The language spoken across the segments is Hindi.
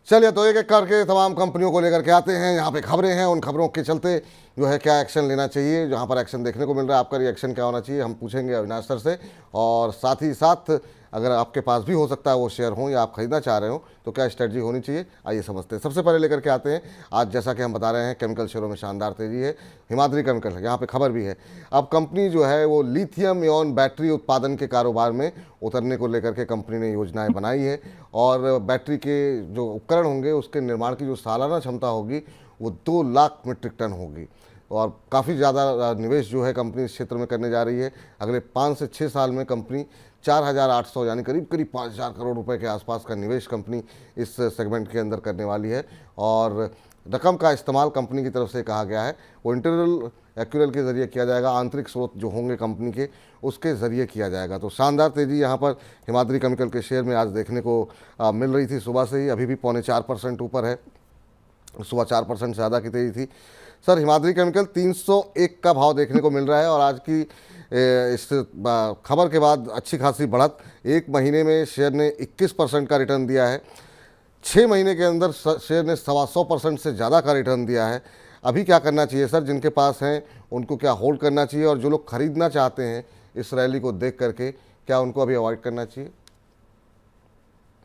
चलिए तो एक एक करके तमाम कंपनियों को लेकर के आते हैं। यहाँ पे खबरें हैं, उन खबरों के चलते जो है क्या एक्शन लेना चाहिए, जहाँ पर एक्शन देखने को मिल रहा है आपका रिएक्शन क्या होना चाहिए, हम पूछेंगे अविनाश सर से। और साथ ही साथ अगर आपके पास भी हो सकता है वो शेयर हो या आप खरीदना चाह रहे हो तो क्या स्ट्रेटजी होनी चाहिए, आइए समझते हैं। सबसे पहले लेकर के आते हैं, आज जैसा कि हम बता रहे हैं केमिकल शेयरों में शानदार तेजी है। हिमाद्री केमिकल है, यहाँ पे खबर भी है। अब कंपनी जो है वो लिथियम इॉन बैटरी उत्पादन के कारोबार में उतरने को लेकर के कंपनी ने योजनाएं बनाई है। और बैटरी के जो उपकरण होंगे उसके निर्माण की जो सालाना क्षमता होगी वो 2 लाख मीट्रिक टन होगी। और काफ़ी ज़्यादा निवेश जो है कंपनी इस क्षेत्र में करने जा रही है। अगले 5 से 6 साल में कंपनी 4,800 यानी करीब करीब 5,000 करोड़ रुपए के आसपास का निवेश कंपनी इस सेगमेंट के अंदर करने वाली है। और रकम का इस्तेमाल कंपनी की तरफ से कहा गया है वो इंटरनल एक्यूरल के ज़रिए किया जाएगा, आंतरिक स्रोत जो होंगे कंपनी के उसके ज़रिए किया जाएगा। तो शानदार तेज़ी यहाँ पर हिमाद्री केमिकल के शेयर में आज देखने को मिल रही थी सुबह से ही, अभी भी 0.25% ऊपर है, सुबह 4% से ज़्यादा की तेज़ी थी। सर हिमाद्री केमिकल 301 का भाव देखने को मिल रहा है और आज की इस खबर के बाद अच्छी खासी बढ़त, एक महीने में शेयर ने 21% का रिटर्न दिया है, 6 महीने के अंदर शेयर ने 125% से ज़्यादा का रिटर्न दिया है। अभी क्या करना चाहिए सर, जिनके पास हैं उनको क्या होल्ड करना चाहिए, और जो लोग खरीदना चाहते हैं इस रैली को देख करके क्या उनको अभी अवॉइड करना चाहिए?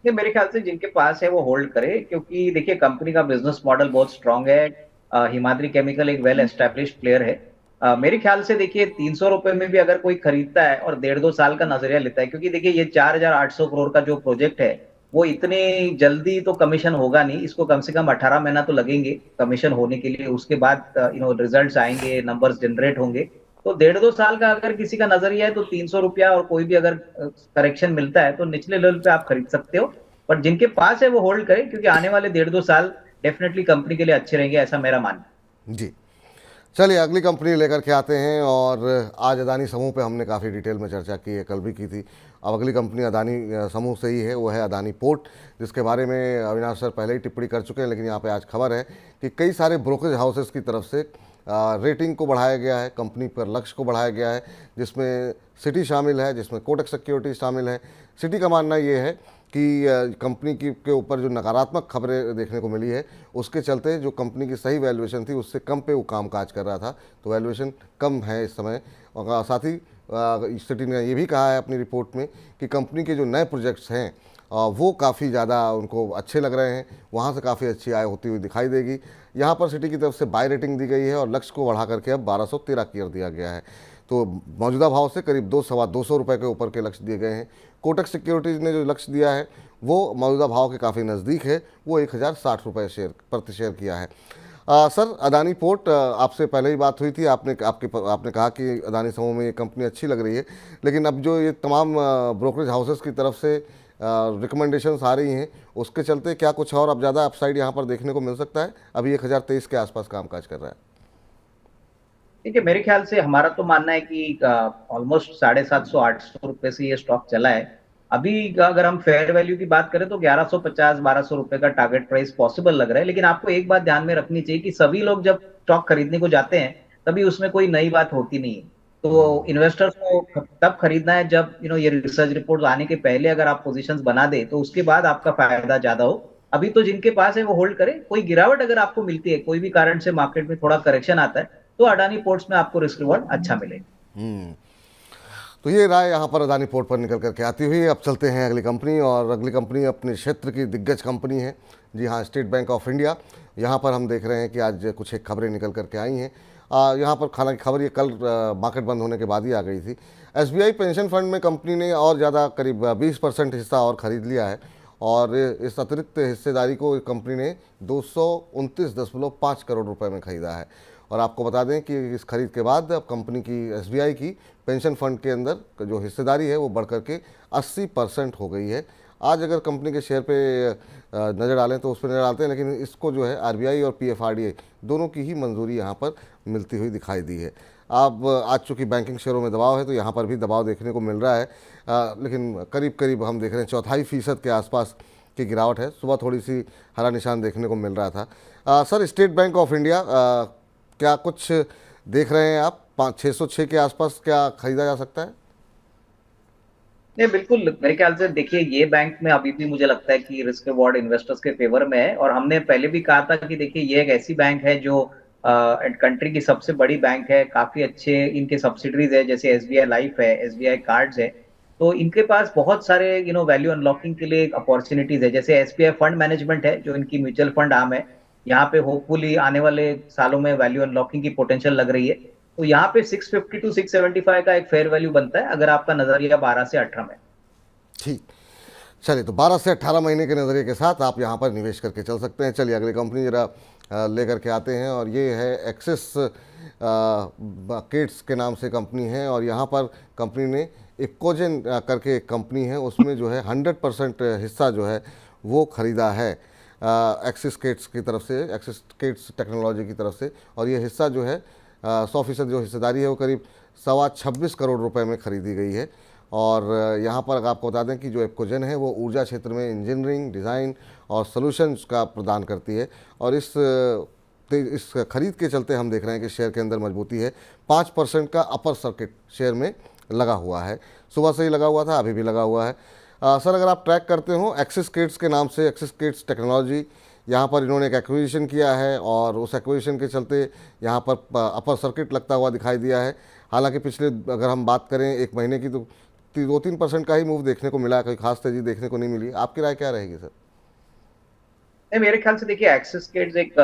ये मेरे ख्याल से जिनके पास है वो होल्ड करे, क्योंकि देखिए कंपनी का बिजनेस मॉडल बहुत स्ट्रांग है। हिमाद्री केमिकल एक वेल एस्टेब्लिश्ड प्लेयर है। मेरे ख्याल से देखिए 300 रुपए में भी अगर कोई खरीदता है और 1.5-2 साल का नजरिया लेता है, क्योंकि देखिए ये 4,800 करोड़ का जो प्रोजेक्ट है वो इतने जल्दी तो कमीशन होगा नहीं, इसको कम से कम 18 महीना तो लगेंगे कमीशन होने के लिए। उसके बाद रिजल्ट्स आएंगे, नंबर्स जनरेट होंगे। तो 1.5-2 साल का अगर किसी का नजरिया है तो 300 रुपया और कोई भी अगर करेक्शन मिलता है तो निचले लेवल पे आप खरीद सकते हो। पर जिनके पास है वो होल्ड करें, क्योंकि आने वाले 1.5-2 साल डेफिनेटली कंपनी के लिए अच्छे रहेंगे, ऐसा मेरा मानना है। जी, चलिए अगली कंपनी लेकर के आते हैं। और आज अदानी समूह पे हमने काफ़ी डिटेल में चर्चा की है, कल भी की थी। अब अगली कंपनी अदानी समूह से ही है, वो है अदानी पोर्ट, जिसके बारे में अविनाश सर पहले ही टिप्पणी कर चुके हैं। लेकिन यहाँ पे आज खबर है कि कई सारे ब्रोकरेज हाउसेस की तरफ से रेटिंग को बढ़ाया गया है, कंपनी पर लक्ष्य को बढ़ाया गया है, जिसमें सिटी शामिल है, जिसमें कोटक सिक्योरिटी शामिल है। सिटी का मानना ये है कि कंपनी की के ऊपर जो नकारात्मक खबरें देखने को मिली है उसके चलते जो कंपनी की सही वैल्यूएशन थी उससे कम पे वो काम काज कर रहा था, तो वैल्यूएशन कम है इस समय। और साथ ही सिटी ने ये भी कहा है अपनी रिपोर्ट में कि कंपनी के जो नए प्रोजेक्ट्स हैं वो काफ़ी ज़्यादा उनको अच्छे लग रहे हैं, वहाँ से काफ़ी अच्छी आय होती हुई दिखाई देगी। यहाँ पर सिटी की तरफ से बाय रेटिंग दी गई है और लक्ष्य को बढ़ा करके अब 1213 कर दिया गया है। तो मौजूदा भाव से करीब 200-225 रुपये के ऊपर के लक्ष्य दिए गए हैं। कोटक सिक्योरिटीज़ ने जो लक्ष्य दिया है वो मौजूदा भाव के काफ़ी नज़दीक है, वो 1,060 रुपये प्रति शेयर किया है। सर अदानी पोर्ट, आपसे पहले ही बात हुई थी, आपने कहा कि अदानी समूह में ये कंपनी अच्छी लग रही है। लेकिन अब जो ये तमाम ब्रोकरेज हाउसेस की तरफ से रिकमेंडेशंस आ रही हैं उसके चलते क्या कुछ और अब ज़्यादा अपसाइड यहाँ पर देखने को मिल सकता है? अभी 1,023 के आसपास कामकाज कर रहा है। ठीक है, मेरे ख्याल से हमारा तो मानना है कि ऑलमोस्ट 750-800 रुपए से ये स्टॉक चला है। अभी अगर हम फेयर वैल्यू की बात करें तो 1150-1200 रुपए का टारगेट प्राइस पॉसिबल लग रहा है। लेकिन आपको एक बात ध्यान में रखनी चाहिए कि सभी लोग जब स्टॉक खरीदने को जाते हैं तभी उसमें कोई नई बात होती नहीं है। तो इन्वेस्टर्स को तब खरीदना है जब ये रिसर्च रिपोर्ट आने के पहले अगर आप पोजीशंस बना दे तो उसके बाद आपका फायदा ज्यादा हो। अभी तो जिनके पास है वो होल्ड करे। कोई गिरावट अगर आपको मिलती है, कोई भी कारण से मार्केट में थोड़ा करेक्शन आता है, तो अडानी पोर्ट्स में आपको रिस्क रिवॉर्ड अच्छा मिलेगा। तो ये राय यहाँ पर अदानी पोर्ट पर निकल करके आती हुई। अब चलते हैं अगली कंपनी, और अगली कंपनी अपने क्षेत्र की दिग्गज कंपनी है। जी हाँ, स्टेट बैंक ऑफ इंडिया। यहाँ पर हम देख रहे हैं कि आज कुछ एक खबरें निकल करके आई हैं। यहाँ पर खाना की खबर ये कल मार्केट बंद होने के बाद ही आ गई थी। एसबीआई पेंशन फंड में कंपनी ने और ज़्यादा करीब 20% हिस्सा और ख़रीद लिया है, और इस अतिरिक्त हिस्सेदारी को कंपनी ने 229.5 करोड़ रुपए में ख़रीदा है। और आपको बता दें कि इस खरीद के बाद अब कंपनी की एसबीआई की पेंशन फंड के अंदर जो हिस्सेदारी है वो बढ़ करके 80% हो गई है। आज अगर कंपनी के शेयर पे नज़र डालें तो उस पर नज़र डालते हैं, लेकिन इसको जो है आरबीआई और पीएफआरडीए दोनों की ही मंजूरी यहाँ पर मिलती हुई दिखाई दी है। अब आज चूँकि बैंकिंग शेयरों में दबाव है तो यहाँ पर भी दबाव देखने को मिल रहा है, लेकिन करीब करीब हम देख रहे हैं 4.25% के आसपास की गिरावट है। सुबह थोड़ी सी हरा निशान देखने को मिल रहा था। Sir state bank of India, क्या कुछ देख रहे हैं आप? 606 के आसपास क्या खरीदा जा सकता है? नहीं, बिल्कुल मेरे ख्याल से देखिए ये बैंक में अभी भी मुझे लगता है कि रिस्क रिवॉर्ड इन्वेस्टर्स के फेवर में है, और हमने पहले भी कहा था कि देखिए ये एक ऐसी बैंक है जो कंट्री की सबसे बड़ी बैंक है, काफी अच्छे इनके सब्सिडरीज है, जैसे एसबीआई लाइफ है, एसबीआई कार्ड्स है। तो इनके पास बहुत सारे वैल्यू अनलॉकिंग के लिए अपॉर्चुनिटीज है, जैसे एसबीआई फंड मैनेजमेंट है जो इनकी म्यूचुअल फंड आर्म है। यहाँ पे होपफुली आने वाले सालों में वैल्यू अनलॉकिंग की पोटेंशियल लग रही है। तो यहाँ पे 650 टू 675 का एक फेयर वैल्यू बनता है अगर आपका नजरिया 12 से 18 में। ठीक, चलिए तो 12 से 18 महीने के नज़रिए के साथ आप यहाँ पर निवेश करके चल सकते हैं। चलिए अगली कंपनी जरा लेकर के आते हैं, और ये है एक्सिस किट्स के नाम से कंपनी है। और यहाँ पर कंपनी ने इक्कोजेन करके एक कंपनी है, उसमें जो है 100% हिस्सा जो है वो ख़रीदा है एक्सिस किट्स की तरफ से, एक्सिस किट्स टेक्नोलॉजी की तरफ से। और ये हिस्सा जो है 100% जो हिस्सेदारी है वो करीब 26.25 करोड़ रुपए में खरीदी गई है। और यहाँ पर अगर आपको बता दें कि जो इक्कोजेन है वो ऊर्जा क्षेत्र में इंजीनियरिंग, डिज़ाइन और सॉल्यूशंस का प्रदान करती है। और इस खरीद के चलते हम देख रहे हैं कि शेयर के अंदर मजबूती है। 5% का अपर सर्किट शेयर में लगा हुआ है, सुबह से ही लगा हुआ था, अभी भी लगा हुआ है। सर अगर आप ट्रैक करते हो एक्सिस किट्स के नाम से, एक्सिस किट्स टेक्नोलॉजी, यहाँ पर इन्होंने एक एक्विजिशन किया है, और उस एक्विजिशन के चलते यहाँ पर अपर सर्किट लगता हुआ दिखाई दिया है। हालांकि पिछले अगर हम बात करें एक महीने की, तो 2-3% का ही मूव देखने को मिला, कोई खास तेजी देखने को नहीं मिली। आपकी राय क्या रहेगी सर? नहीं, मेरे ख्याल से देखिए एक्सिस किट्स एक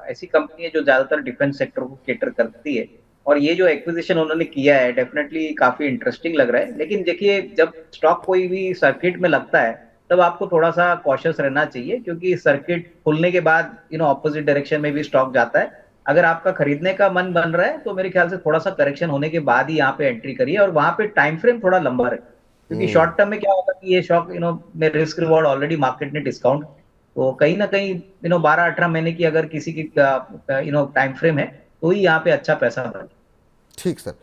ऐसी कंपनी है जो ज्यादातर डिफेंस सेक्टर को केटर करती है, और ये जो एक्विजिशन उन्होंने किया है डेफिनेटली काफी इंटरेस्टिंग लग रहा है। लेकिन देखिए जब स्टॉक कोई भी सर्किट में लगता है तब आपको थोड़ा सा कॉशियस रहना चाहिए, क्योंकि सर्किट खुलने के बाद ऑपोजिट डायरेक्शन में भी स्टॉक जाता है। अगर आपका खरीदने का मन बन रहा है तो मेरे ख्याल से थोड़ा सा करेक्शन होने के बाद ही यहाँ पे एंट्री करिए, और वहां पे टाइम फ्रेम थोड़ा लंबा रखें, क्योंकि शॉर्ट टर्म में क्या होगा कि ये स्टॉक में रिस्क रिवॉर्ड ऑलरेडी मार्केट ने डिस्काउंट, तो कहीं ना कहीं 12-18 महीने की अगर किसी की टाइम फ्रेम है तो ही यहाँ पे अच्छा पैसा बने। ठीक सर,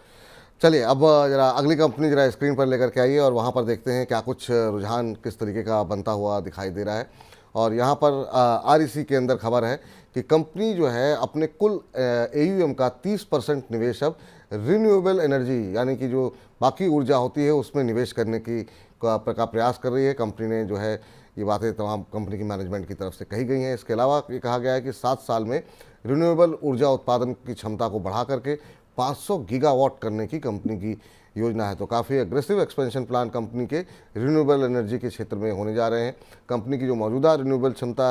चलिए अब जरा अगली कंपनी जरा स्क्रीन पर लेकर के आइए, और वहाँ पर देखते हैं क्या कुछ रुझान किस तरीके का बनता हुआ दिखाई दे रहा है। और यहाँ पर आरईसी के अंदर खबर है कि कंपनी जो है अपने कुल एयूएम का 30% निवेश अब रिन्यूएबल एनर्जी, यानी कि जो बाकी ऊर्जा होती है उसमें निवेश करने का प्रयास कर रही है। कंपनी ने जो है ये बातें तमाम कंपनी की मैनेजमेंट की तरफ से कही गई हैं। इसके अलावा ये कहा गया है कि 7 साल में रिन्यूएबल ऊर्जा उत्पादन की क्षमता को बढ़ा करके 500 गीगावाट करने की कंपनी की योजना है। तो काफ़ी एग्रेसिव एक्सपेंशन प्लान कंपनी के रिन्यूएबल एनर्जी के क्षेत्र में होने जा रहे हैं। कंपनी की जो मौजूदा रिन्यूएबल क्षमता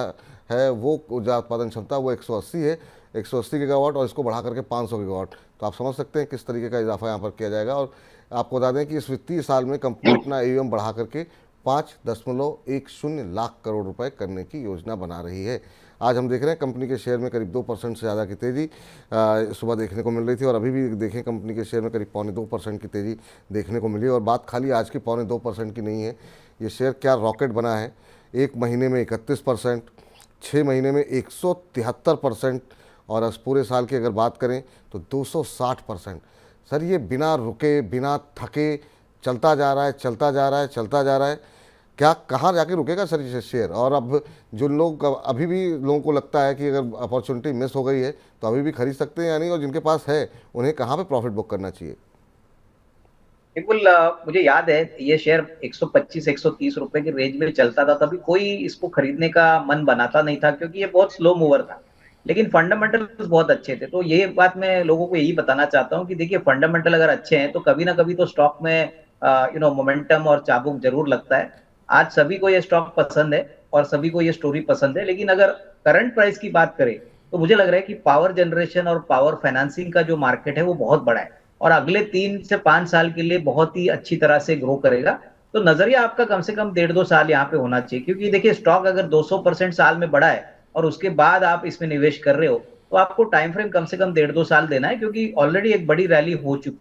है, वो ऊर्जा उत्पादन क्षमता वो 180 है, 180 गीगावाट, और इसको बढ़ा करके 500 गीगावाट। तो आप समझ सकते हैं किस तरीके का इजाफा यहाँ पर किया जाएगा। और आपको बता दें कि इस वित्तीय साल में कंपनी अपना एयूएम बढ़ा करके 5.10 लाख करोड़ रुपए करने की योजना बना रही है। आज हम देख रहे हैं कंपनी के शेयर में करीब 2% से ज़्यादा की तेज़ी सुबह देखने को मिल रही थी, और अभी भी देखें कंपनी के शेयर में करीब 2.25% की तेज़ी देखने को मिली। और बात खाली आज की 2.25% की नहीं है, ये शेयर क्या रॉकेट बना है। एक महीने में 31%, 6 महीने में 173%, और इस पूरे साल की अगर बात करें तो 260%। सर ये बिना रुके, बिना थके चलता जा रहा है, चलता जा रहा है, चलता जा रहा है। क्या कहाँ जाके रुकेगा सर ये शेयर? और अब जो लोग, अभी भी लोगों को लगता है कि अगर अपॉर्चुनिटी मिस हो गई है तो अभी भी खरीद सकते हैं या नहीं, और जिनके पास है उन्हें कहाँ पे प्रॉफिट बुक करना चाहिए? बिल्कुल, मुझे याद है ये शेयर 125-130 रुपए के रेंज में चलता था, तभी कोई इसको खरीदने का मन बनाता नहीं था, क्योंकि ये बहुत स्लो मूवर था। लेकिन फंडामेंटल्स बहुत अच्छे थे। तो ये बात मैं लोगों को यही बताना चाहता हूँ कि देखिए फंडामेंटल अगर अच्छे हैं तो कभी ना कभी तो स्टॉक में मोमेंटम और चाबुक जरूर लगता है। आज सभी को ये स्टॉक पसंद है और सभी को ये स्टोरी पसंद है, लेकिन अगर करंट प्राइस की बात करें तो मुझे लग रहा है कि पावर जनरेशन और पावर फाइनेंसिंग का जो मार्केट है वो बहुत बड़ा है, और अगले 3 से 5 साल के लिए बहुत ही अच्छी तरह से ग्रो करेगा। तो नजरिया आपका कम से कम 1.5-2 साल यहाँ पे होना चाहिए, क्योंकि देखिए स्टॉक अगर 200% साल में बढ़ा है और उसके बाद आप इसमें निवेश कर रहे हो तो आपको टाइम फ्रेम कम से कम 1.5-2 साल देना है, क्योंकि ऑलरेडी एक बड़ी रैली हो चुकी।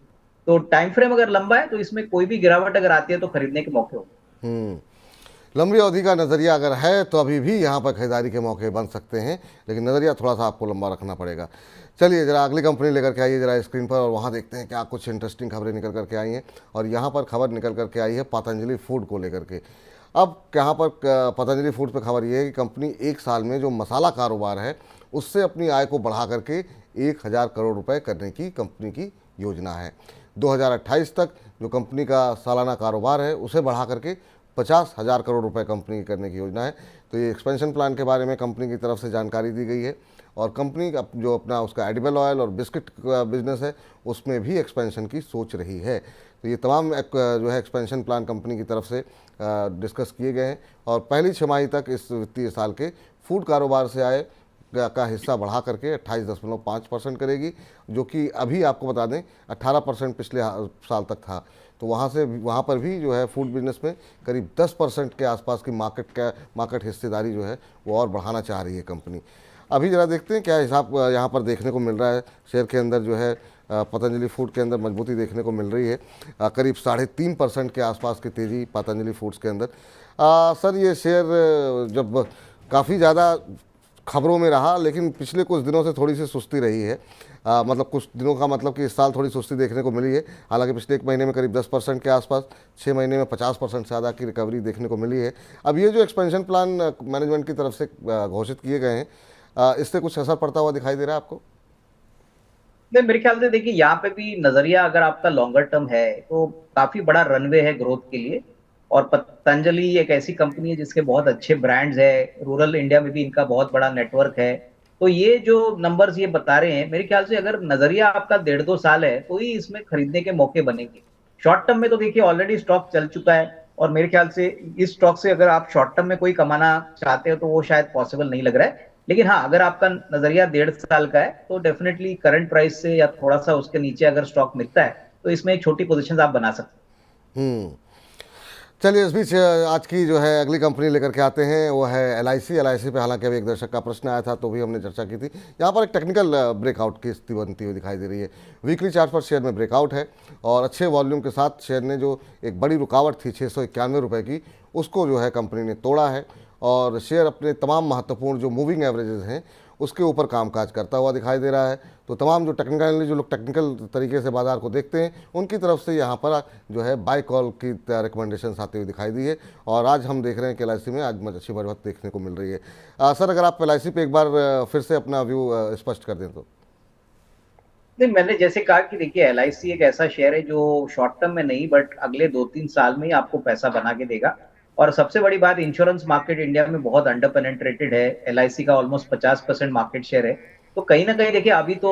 तो टाइम फ्रेम अगर लंबा है तो इसमें कोई भी गिरावट अगर आती है तो खरीदने के मौके हो। लंबी अवधि का नज़रिया अगर है तो अभी भी यहाँ पर खरीदारी के मौके बन सकते हैं, लेकिन नज़रिया थोड़ा सा आपको लंबा रखना पड़ेगा। चलिए जरा अगली कंपनी लेकर के आइए जरा स्क्रीन पर, और वहाँ देखते हैं क्या कुछ इंटरेस्टिंग खबरें निकल करके आई हैं। और यहाँ पर खबर निकल करके आई है पतंजलि फूड को लेकर के। अब यहाँ पर पतंजलि फूड पर खबर ये है कि कंपनी 1 साल में जो मसाला कारोबार है उससे अपनी आय को बढ़ा करके 1000 करोड़ रुपए करने की कंपनी की योजना है। 2028 तक जो कंपनी का सालाना कारोबार है उसे बढ़ा करके 50,000 करोड़ रुपए कंपनी की करने की योजना है। तो ये एक्सपेंशन प्लान के बारे में कंपनी की तरफ से जानकारी दी गई है और कंपनी का जो अपना उसका एडिबल ऑयल और बिस्किट का बिजनेस है उसमें भी एक्सपेंशन की सोच रही है। तो ये तमाम जो है एक्सपेंशन प्लान कंपनी की तरफ से डिस्कस किए गए हैं और पहली छमाही तक इस वित्तीय साल के फूड कारोबार से आए का हिस्सा बढ़ा करके 28.5% करेगी, जो कि अभी आपको बता दें 18% पिछले साल तक था। तो वहाँ पर भी जो है फूड बिजनेस में करीब 10% के आसपास की मार्केट हिस्सेदारी जो है वो और बढ़ाना चाह रही है कंपनी। अभी ज़रा देखते हैं क्या हिसाब यहाँ पर देखने को मिल रहा है। शेयर के अंदर जो है पतंजलि फूड के अंदर मजबूती देखने को मिल रही है, करीब 3.5% के आसपास की तेज़ी पतंजलि फूड्स के अंदर। सर ये शेयर जब काफ़ी ज़्यादा खबरों में रहा लेकिन पिछले कुछ दिनों से थोड़ी सी सुस्ती रही है, मतलब कुछ दिनों का मतलब कि इस साल थोड़ी सुस्ती देखने को मिली है। हालांकि पिछले एक महीने में करीब 10% के आसपास, 6 महीने में 50% से ज़्यादा की रिकवरी देखने को मिली है। अब ये जो एक्सपेंशन प्लान मैनेजमेंट की तरफ से घोषित किए गए हैं, इससे कुछ असर पड़ता हुआ दिखाई दे रहा है आपको? नहीं, मेरे ख्याल से देखिए यहाँ पे भी नजरिया अगर आपका लॉन्गर टर्म है तो काफी बड़ा रनवे है ग्रोथ के लिए। और पतंजलि एक ऐसी कंपनी है जिसके बहुत अच्छे ब्रांड्स है, रूरल इंडिया में भी इनका बहुत बड़ा नेटवर्क है। तो ये जो नंबर्स ये बता रहे हैं, मेरे ख्याल से अगर नजरिया आपका 1.5-2 साल है तो ही इसमें खरीदने के मौके बनेंगे। शॉर्ट टर्म में तो देखिए ऑलरेडी स्टॉक चल चुका है और मेरे ख्याल से इस स्टॉक से अगर आप शॉर्ट टर्म में कोई कमाना चाहते हो तो वो शायद पॉसिबल नहीं लग रहा है। लेकिन हाँ, अगर आपका नजरिया 1.5 साल का है तो डेफिनेटली करंट प्राइस से या थोड़ा सा उसके नीचे अगर स्टॉक मिलता है तो इसमें एक छोटी पोजीशन आप बना सकते हम्म। चलिए, इस बीच आज की जो है अगली कंपनी लेकर के आते हैं, वो है एल आई सी पे। हालांकि अभी एक दर्शक का प्रश्न आया था तो भी हमने चर्चा की थी। यहाँ पर एक टेक्निकल ब्रेकआउट की स्थिति बनती हुई दिखाई दे रही है। वीकली चार्ट पर शेयर में ब्रेकआउट है और अच्छे वॉल्यूम के साथ शेयर ने जो एक बड़ी रुकावट थी 691 रुपये की, उसको जो है कंपनी ने तोड़ा है और शेयर अपने तमाम महत्वपूर्ण जो मूविंग एवरेजेस हैं उसके ऊपर कामकाज करता हुआ दिखाई दे रहा है। तो तमाम जो जो लोग टेक्निकल तरीके से बाजार को देखते हैं उनकी तरफ से यहाँ पर जो है बाय कॉल की रिकमेंडेशन आती हुई दिखाई दी है और आज हम देख रहे हैं कि LIC में आज अच्छी बढ़त देखने को मिल रही है। सर, अगर आप LIC पे एक बार फिर से अपना व्यू स्पष्ट कर दें तो। नहीं, मैंने जैसे कहा कि देखिए LIC एक ऐसा शेयर है जो शॉर्ट टर्म में नहीं बट अगले 2-3 साल में ही आपको पैसा बना के देगा। और सबसे बड़ी बात, इंश्योरेंस मार्केट इंडिया में बहुत अंडर पेनेट्रेटेड है। LIC का ऑलमोस्ट 50% मार्केट शेयर है। तो कहीं ना कहीं देखिए अभी तो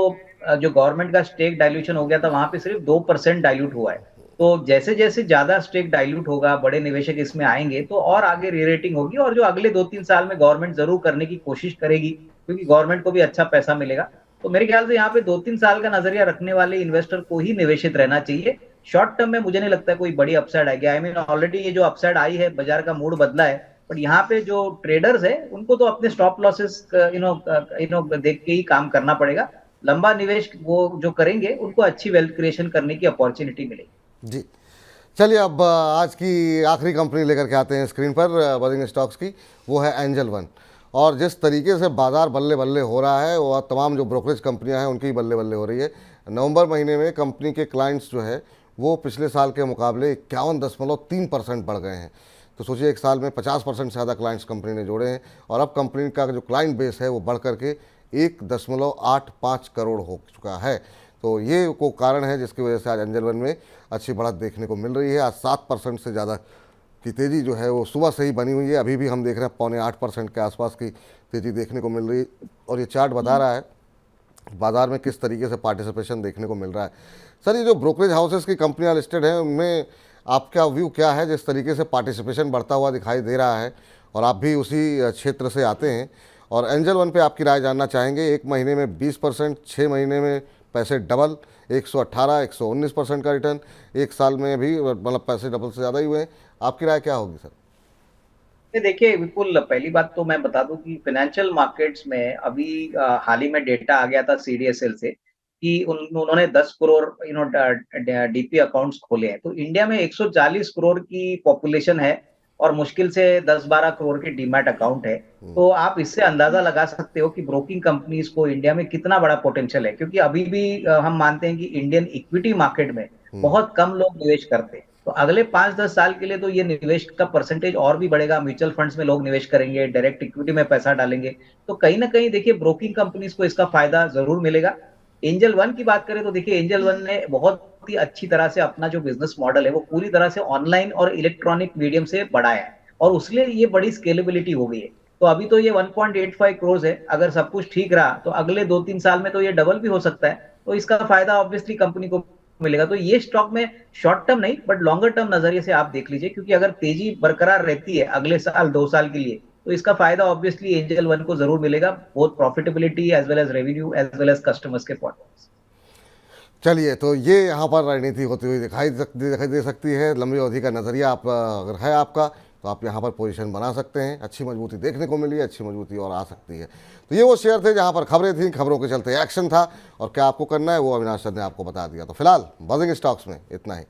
जो गवर्नमेंट का स्टेक डाइल्यूशन हो गया था वहां पे सिर्फ 2% डाइल्यूट हुआ है। तो जैसे जैसे ज्यादा स्टेक डाइल्यूट होगा, बड़े निवेशक इसमें आएंगे तो और आगे रीरेटिंग होगी और जो अगले 2-3 साल में गवर्नमेंट जरूर करने की कोशिश करेगी क्योंकि गवर्नमेंट को भी अच्छा पैसा मिलेगा। तो मेरे ख्याल से यहाँ पे 2-3 साल का नजरिया रखने वाले इन्वेस्टर को ही निवेशित रहना चाहिए। शॉर्ट टर्म में मुझे नहीं लगता कोई बड़ी अपसाइड आएगी। आई मीन ऑलरेडी ये जो अपसाइड आई है, बाजार का मूड बदला है। बट यहाँ पे जो ट्रेडर्स है उनको तो अपने स्टॉप लॉसेस देख के ही काम करना पड़ेगा। लंबा निवेश वो जो करेंगे उनको अच्छी वेल्थ क्रिएशन करने की अपॉर्चुनिटी मिलेगी। जी, चलिए अब आज की आखिरी कंपनी लेकर के आते हैं स्क्रीन पर बर्निंग स्टॉक्स की। वो है एंजल वन। और जिस तरीके से बाज़ार बल्ले बल्ले हो रहा है और तमाम जो ब्रोकरेज कंपनियां हैं उनकी बल्ले बल्ले हो रही है। नवंबर महीने में कंपनी के क्लाइंट्स जो है वो पिछले साल के मुकाबले 51.3% बढ़ गए हैं। तो सोचिए, एक साल में 50% से ज़्यादा क्लाइंट्स कंपनी ने जोड़े हैं और अब कंपनी का जो क्लाइंट बेस है वो बढ़ करके 1.85 करोड़ हो चुका है। तो ये को कारण है जिसकी वजह से आज एंजल वन में अच्छी बढ़त देखने को मिल रही है। आज 7% से ज़्यादा की तेज़ी जो है वो सुबह से ही बनी हुई है। अभी भी हम देख रहे हैं 7.25% के आसपास की तेज़ी देखने को मिल रही है और ये चार्ट बता रहा है बाज़ार में किस तरीके से पार्टिसिपेशन देखने को मिल रहा है। सर, ये जो ब्रोकरेज हाउसेस की कंपनियां लिस्टेड हैं उनमें आपका व्यू क्या है? जिस तरीके से पार्टिसिपेशन बढ़ता हुआ दिखाई दे रहा है और आप भी उसी क्षेत्र से आते हैं, और एंजल वन पे आपकी राय जानना चाहेंगे। एक महीने में 20%, 6 महीने में पैसे डबल, 118-119% का रिटर्न, एक साल में भी मतलब पैसे डबल से ज़्यादा ही हुए हैं। आपकी राय क्या होगी सर? देखिए विपुल, पहली बात तो मैं बता दूं कि फाइनेंशियल मार्केट्स में अभी हाल ही में डेटा आ गया था CDSL से कि उन्होंने 10 करोड़ DP अकाउंट्स खोले हैं। तो इंडिया में 140 करोड़ की पॉपुलेशन है और मुश्किल से 10-12 करोड़ के डीमैट अकाउंट है। तो आप इससे अंदाजा लगा सकते हो कि ब्रोकिंग कंपनीज को इंडिया में कितना बड़ा पोटेंशियल है, क्योंकि अभी भी हम मानते हैं कि इंडियन इक्विटी मार्केट में बहुत कम लोग निवेश करते हैं। तो अगले 5-10 साल के लिए तो ये निवेश का परसेंटेज और भी बढ़ेगा। म्यूचुअल फंड्स में लोग निवेश करेंगे, डायरेक्ट इक्विटी में पैसा डालेंगे। तो कहीं ना कहीं देखिए ब्रोकिंग कंपनीज को इसका फायदा जरूर मिलेगा। एंजल वन की बात करें तो देखिए एंजल वन ने बहुत ही अच्छी तरह से अपना जो बिजनेस मॉडल है वो पूरी तरह से ऑनलाइन और इलेक्ट्रॉनिक मीडियम से बढ़ाया है और उसके लिए ये बड़ी स्केलेबिलिटी हो गई है। तो अभी तो ये 1.85 करोड़ है, अगर सब कुछ ठीक रहा तो अगले 2-3 साल में तो ये डबल भी हो सकता है। तो इसका फायदा ऑब्वियसली कंपनी को मिलेगा। तो ये स्टॉक में शॉर्ट टर्म नहीं बट लॉन्गर टर्म नजरिए से आप देख लीजिए, क्योंकि अगर तेजी बरकरार रहती है अगले साल 2 साल के लिए तो इसका फायदा ऑब्वियसली एंजल वन को जरूर मिलेगा, both profitability as well as revenue as well as customers के पॉइंट। चलिए, तो ये यहाँ पर रणनीति होती हुई दिखाई दे सकती है। लंबी अवधि का नज़रिया आप अगर है आपका तो आप यहाँ पर पोजीशन बना सकते हैं। अच्छी मजबूती देखने को मिली है, अच्छी मजबूती और आ सकती है। तो ये वो शेयर थे जहाँ पर खबरें थी, खबरों के चलते एक्शन था, और क्या आपको करना है वो अविनाश सर ने आपको बता दिया। तो फिलहाल बजिंग स्टॉक्स में इतना ही।